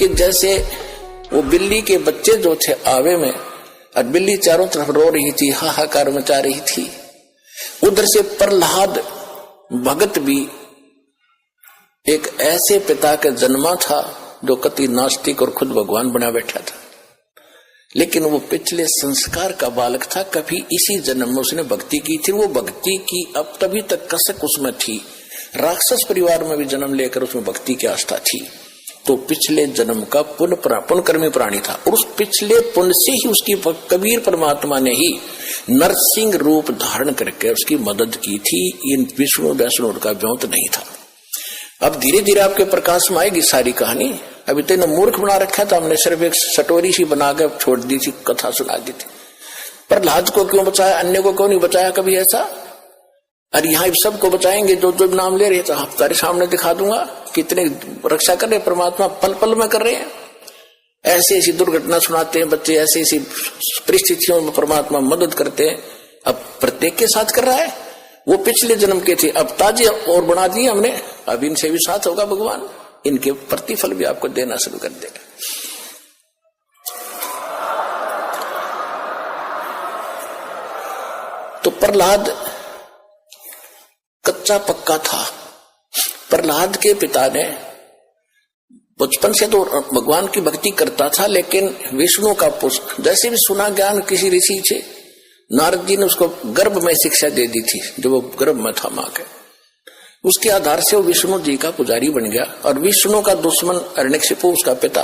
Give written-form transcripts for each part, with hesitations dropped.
कि जैसे वो बिल्ली के बच्चे जो थे आवे में, और बिल्ली चारों तरफ रो रही थी, हाहाकार मचा रही थी, उधर से प्रहलाद भगत भी एक ऐसे पिता का जन्मा था जो कति नास्तिक और खुद भगवान बना बैठा था, लेकिन वो पिछले संस्कार का बालक था। कभी इसी जन्म में उसने भक्ति की थी, वो भक्ति की अब तभी तक कसक उसमें थी। राक्षस परिवार में भी जन्म लेकर उसमें भक्ति की आस्था थी, तो पिछले जन्म का पुण्यकर्मी प्राणी था, और उस पिछले पुण्य से ही उसकी कबीर परमात्मा ने ही नरसिंह रूप धारण करके उसकी मदद की थी। इन विष्णु वैष्णु का व्योत नहीं था। अब धीरे धीरे आपके प्रकाश में आएगी सारी कहानी। अभी तो मूर्ख बना रखा था हमने, सिर्फ एक सटोरी सी बनाकर छोड़ दी थी, कथा सुना दी थी। प्रहलाद को क्यों बचाया, अन्य को क्यों नहीं बचाया कभी ऐसा? अरे यहाँ सबको बचाएंगे जो जो नाम ले रहे थे, आप तारे सामने दिखा दूंगा कितने रक्षा कर रहे परमात्मा, पल पल में कर रहे हैं। ऐसी ऐसी दुर्घटना सुनाते हैं बच्चे, ऐसी ऐसी परिस्थितियों में परमात्मा मदद करते हैं। अब प्रत्येक के साथ कर रहा है। वो पिछले जन्म के थे, अब ताजे और बना दिए हमने, अब इनसे भी साथ होगा भगवान, इनके प्रतिफल भी आपको देना शुरू कर देगा। तो प्रहलाद कच्चा पक्का था। प्रहलाद के पिता ने बचपन से तो भगवान की भक्ति करता था, लेकिन विष्णु का पुष्प जैसे भी सुना ज्ञान किसी ऋषि से, नारद जी ने उसको गर्भ में शिक्षा दे दी थी, जो वो गर्भ में था मां के। उसके आधार से वो विष्णु जी का पुजारी बन गया, और विष्णु का दुश्मन हिरण्यकशिपु उसका पिता,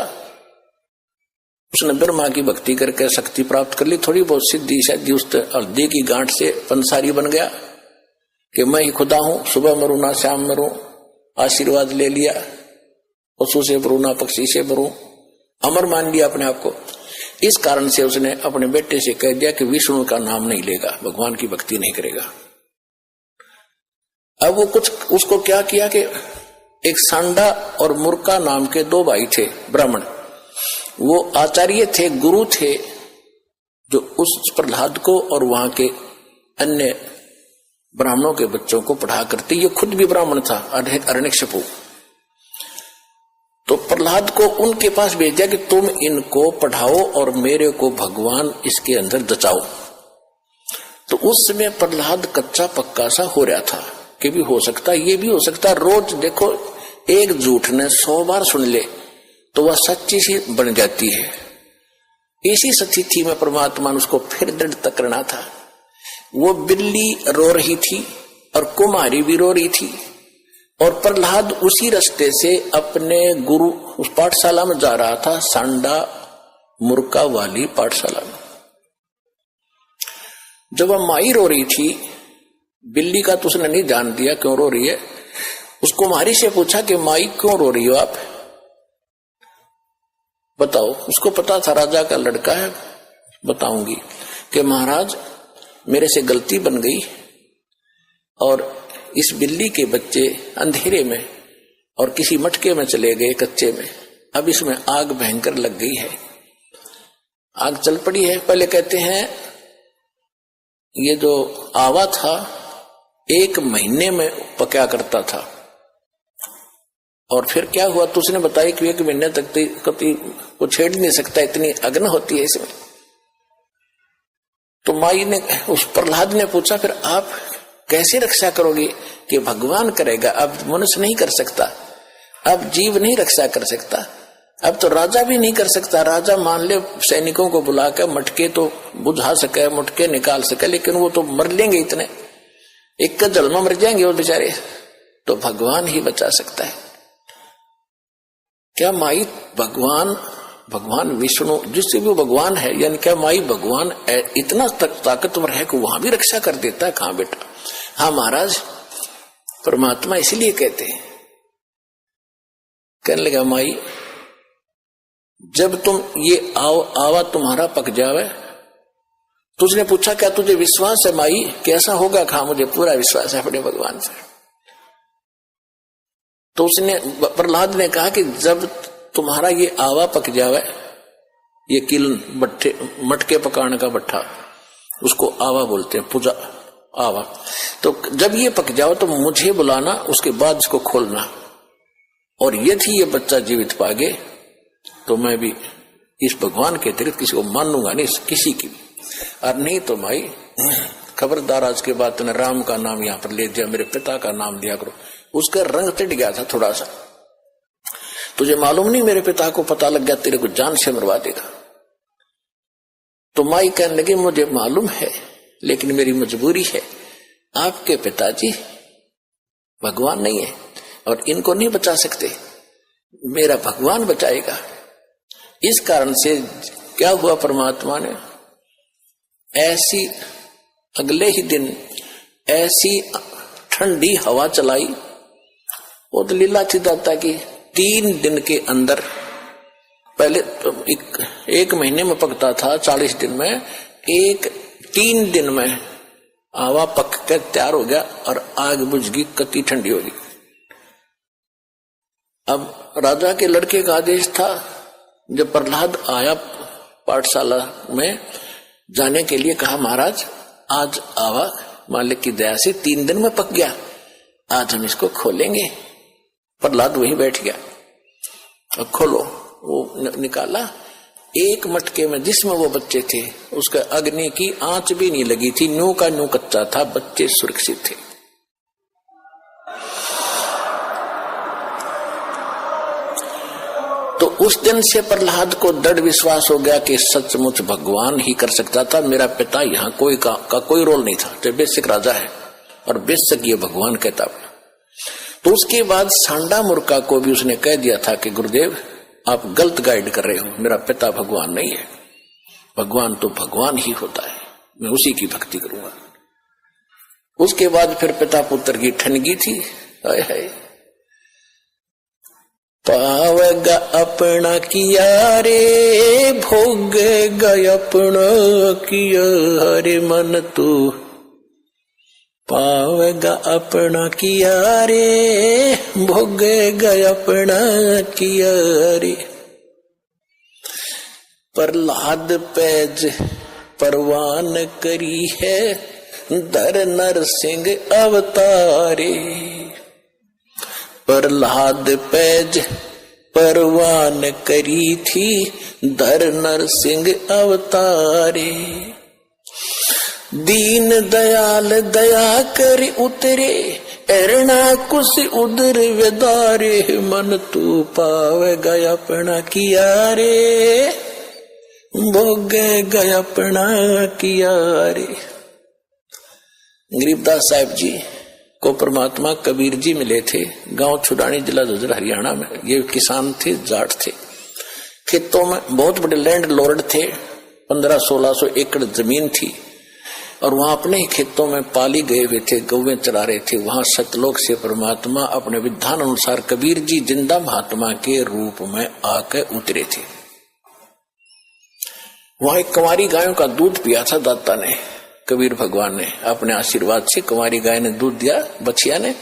उसने ब्रह्मा की भक्ति करके शक्ति प्राप्त कर ली, थोड़ी बहुत सिद्धि शादी, उस हल्दी की गांठ से पंसारी बन गया कि मैं ही खुदा हूं, सुबह मरूं ना शाम मरूं, आशीर्वाद ले लिया, पशु से मरूं ना पक्षी से मरूं, अमर मान लिया अपने आप को। इस कारण से उसने अपने बेटे से कह दिया कि विष्णु का नाम नहीं लेगा, भगवान की भक्ति नहीं करेगा। अब वो कुछ उसको क्या किया कि एक सांडा और मुर्का नाम के दो भाई थे ब्राह्मण, वो आचार्य थे, गुरु थे, जो उस प्रहलाद को और वहां के अन्य ब्राह्मणों के बच्चों को पढ़ा करते। ये खुद भी ब्राह्मण था, हिरण्यकशिपु। तो प्रहलाद को उनके पास भेज दिया कि तुम इनको पढ़ाओ और मेरे को भगवान इसके अंदर दचाओ। तो उस समय प्रहलाद कच्चा पक्का सा हो रहा था कि भी हो सकता, ये भी हो सकता। रोज देखो, एक झूठ ने 100 बार सुन ले तो वह सच्ची सी बन जाती है। इसी स्थिति में परमात्मा ने उसको फिर दृढ़ करना था। वो बिल्ली रो रही थी और कुमारी भी रो रही थी, और प्रहलाद उसी रास्ते से अपने गुरु उस पाठशाला में जा रहा था, सांडा मुर्का वाली पाठशाला में। जब वह माई रो रही थी, बिल्ली का तो उसने नहीं जान दिया क्यों रो रही है। उस कुमारी से पूछा कि माई क्यों रो रही हो आप, बताओ। उसको पता था राजा का लड़का है, बताऊंगी कि महाराज मेरे से गलती बन गई, और इस बिल्ली के बच्चे अंधेरे में और किसी मटके में चले गए कच्चे में, अब इसमें आग भयंकर लग गई है, आग चल पड़ी है। पहले कहते हैं ये जो आवा था 1 महीने में पका करता था, और फिर क्या हुआ तो उसने बताया कि 1 महीने तक कभी वो छेड़ नहीं सकता, इतनी अग्न होती है इसमें। तो माई ने, उस प्रहलाद ने पूछा फिर आप कैसे रक्षा करोगे? कि भगवान करेगा, अब मनुष्य नहीं कर सकता, अब जीव नहीं रक्षा कर सकता, अब तो राजा भी नहीं कर सकता। राजा मान ले सैनिकों को बुलाकर मटके तो बुझा सके, मटके निकाल सके, लेकिन वो तो मर लेंगे, इतने एक का जल में मर जाएंगे वो बेचारे, तो भगवान ही बचा सकता है। क्या माई भगवान विष्णु जिससे भी भगवान है, यानी क्या माई भगवान इतना ताकतवर है कि वहां भी रक्षा कर देता है? कहां बेटा। हाँ महाराज, परमात्मा इसलिए कहते हैं। कहने लगा माई जब तुम ये आवा तुम्हारा पक जावे, तो उसने पूछा क्या तुझे विश्वास है माई? कैसा होगा? कहा मुझे पूरा विश्वास है अपने भगवान से। तो उसने, प्रहलाद ने कहा कि जब तुम्हारा ये आवा पक जावे, ये किलन मटके पकाने का भट्ठा, उसको आवा बोलते हैं, पूजा आवा, तो जब ये पक जाओ तो मुझे बुलाना, उसके बाद इसको खोलना, और यदि ये बच्चा जीवित पागे तो मैं भी इस भगवान के अतिरिक्त किसी को मानूंगा नहीं, किसी की भी। और नहीं तो भाई खबरदार, आज के बाद तूने राम का नाम यहाँ पर ले दिया, मेरे पिता का नाम लिया करो। उसका रंग टिट गया था थोड़ा सा। तुझे मालूम नहीं मेरे पिता को पता लग गया तेरे को जान से मरवा देगा। तो माई कहने लगी मुझे मालूम है, लेकिन मेरी मजबूरी है, आपके पिताजी भगवान नहीं है और इनको नहीं बचा सकते, मेरा भगवान बचाएगा। इस कारण से क्या हुआ, परमात्मा ने ऐसी अगले ही दिन ऐसी ठंडी हवा चलाई, वो तो लीला थी दाता की। 3 दिन के अंदर, पहले तो एक महीने में पकता था, 40 दिन में, 3 दिन में आवा पक कर तैयार हो गया और आग बुझ गई, कति ठंडी हो गई। अब राजा के लड़के का आदेश था, जब प्रहलाद आया पाठशाला में जाने के लिए, कहा महाराज आज आवा मालिक की दया से 3 दिन में पक गया, आज हम इसको खोलेंगे। प्रहलाद वहीं बैठ गया, अब खोलो। वो निकाला, एक मटके में जिसमें वो बच्चे थे उसका अग्नि की आंच भी नहीं लगी थी, न्यू का न्यू कच्चा था, बच्चे सुरक्षित थे। तो उस दिन से प्रहलाद को दृढ़ विश्वास हो गया कि सचमुच भगवान ही कर सकता था, मेरा पिता यहाँ कोई का कोई रोल नहीं था। तो बेसिक राजा है और बेसिक ये भगवान कहता। तो उसके बाद सांडा मुर्का को भी उसने कह दिया था कि गुरुदेव आप गलत गाइड कर रहे हो, मेरा पिता भगवान नहीं है, भगवान तो भगवान ही होता है, मैं उसी की भक्ति करूंगा। उसके बाद फिर पिता पुत्र की ठनगी थी। हाय पावेगा अपना किया रे, भोगेगा अपना किया रे मन तू, पावेगा अपना किया रे, भोगेगा अपना किया रे। प्रहलाद पैज परवान करी है, धर नरसिंह अवतारे। प्रहलाद पैज परवान करी थी, धर नरसिंह अवतारे। दीन दयाल दया कर उतरे, एरना कुछ उदर वेदारे, मन तू पावेगा अपना किया रे, भोगेगा अपना किया रे। गरीबदास साहिब जी को परमात्मा कबीर जी मिले थे, गांव छुड़ानी, जिला झज्जर, हरियाणा में। ये किसान थे, जाट थे, खेतों में बहुत बड़े लैंड लॉर्ड थे, 1500-1600 एकड़ जमीन थी और वहां अपने ही खेतों में पाली गए हुए थे, गौवें चरा रहे थे। वहां सतलोक से परमात्मा अपने विधान अनुसार कबीर जी जिंदा महात्मा के रूप में आकर उतरे थे। वहां एक कुंवारी गायों का दूध पिया था दाता ने, कबीर भगवान ने अपने आशीर्वाद से कुंवारी गाय ने दूध दिया बछिया ने,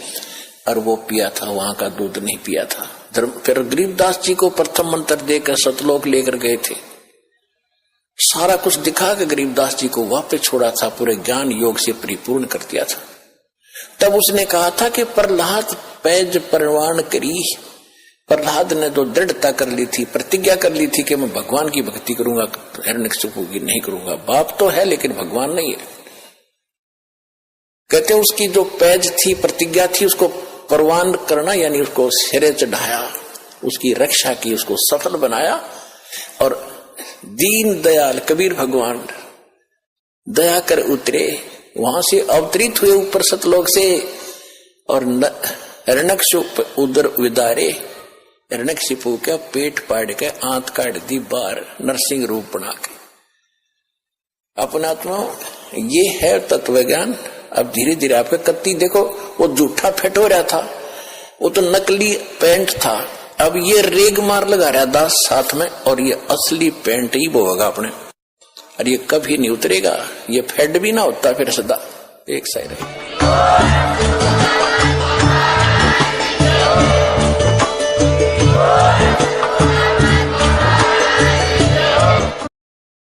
और वो पिया था, वहां का दूध नहीं पिया था। फिर गरीबदास जी को प्रथम मंत्र देकर सतलोक लेकर गए थे, सारा कुछ दिखा के गरीबदास जी को वापस छोड़ा था, पूरे ज्ञान योग से परिपूर्ण कर दिया था। तब उसने कहा था कि प्रहलाद पैज परवान करी। प्रहलाद ने तो दृढ़ता कर ली थी, प्रतिज्ञा कर ली थी कि मैं भगवान की भक्ति करूंगा, हिरण्यकशिपु की नहीं करूंगा। बाप तो है लेकिन भगवान नहीं है। कहते उसकी जो पैज थी, प्रतिज्ञा थी, उसको परवान करना यानी उसको सिरे चढ़ाया, उसकी रक्षा की, उसको सफल बनाया। और दीन दयाल कबीर भगवान दया कर उतरे, वहां से अवतरित हुए ऊपर सतलोक से, और हिरण्यकशिपु उदर विदारे, हिरण्यकशिपु का पेट पाड़ के आंत काट दी बाहर, नरसिंह रूप बना के। अपना आत्मा ये है तत्व ज्ञान। अब धीरे धीरे आपके कत्ती देखो, वो झूठा फेट हो रहा था, वो तो नकली पेंट था, अब ये रेग मार लगा रहा दास साथ में, और ये असली पेंट ही बोगा अपने, और ये कभी नहीं उतरेगा, ये फेड भी ना होता फिर सदा एक साइड है।